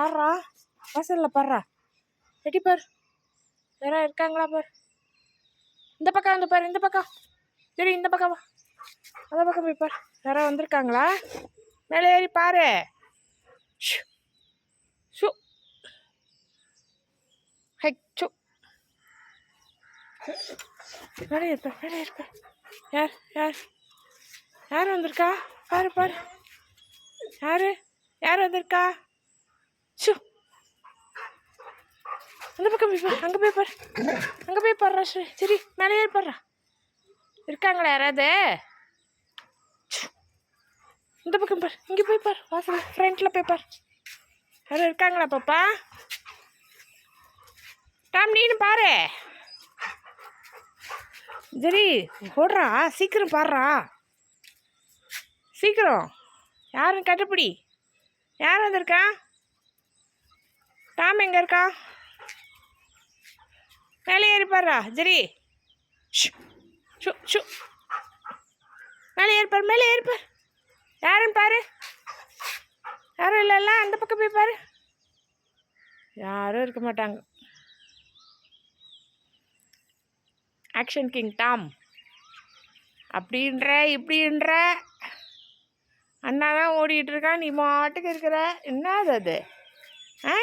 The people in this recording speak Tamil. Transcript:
பாடுறா, வாசலில் பாடுறா, எட்டி பார், யாராவது இருக்காங்களா பார். இந்த பக்கம் வந்து பாரு, இந்த பக்கம் சரி, இந்த பக்கம் வா, அந்த பக்கம் போய் பார், யாராவது வந்திருக்காங்களா? மேலே ஏறி பாரு. ஷூ ஹை ஷூ மேலே இருப்பார், மேலே இருப்பார். யார் யார் யார் வந்திருக்கா? பாரு பாரு, யார் யார் வந்திருக்கா? ஷூ அந்த பக்கம் போய் பாரு, அங்கே போய் பாரு, அங்கே போய் பாடுறா. சரி, மேலே ஏறி பாடுறா. இருக்காங்களா யாராவது? இந்த பக்கம் பார், இங்கே போய் பார், வாசல் ஃப்ரண்ட்டில் போய் பார், யாரும் இருக்காங்களா பாப்பா? டாம் நீனு பாரு. சரி ஓடுறா, சீக்கிரம் பாடுறா, சீக்கிரம். யாருன்னு கண்டுபிடி. யார் வந்திருக்கா? டாம் எங்கே இருக்கா? மேலே ஏறி பாடுறா. சரி ஷூ ஷூ மேலே ஏறிப்பார், மேலே ஏறிப்பார். யாருன்னு பாரு. யாரும் இல்லைல்ல, அந்த பக்கம் போய் பாரு, யாரும் இருக்க மாட்டாங்க. ஆக்ஷன் கிங் டாம் அப்படின்ற இப்படின்ற அண்ணா தான் ஓடிட்டு இருக்கா, நீ மாட்டுக்கு இருக்கிற. என்னது அது? ஆ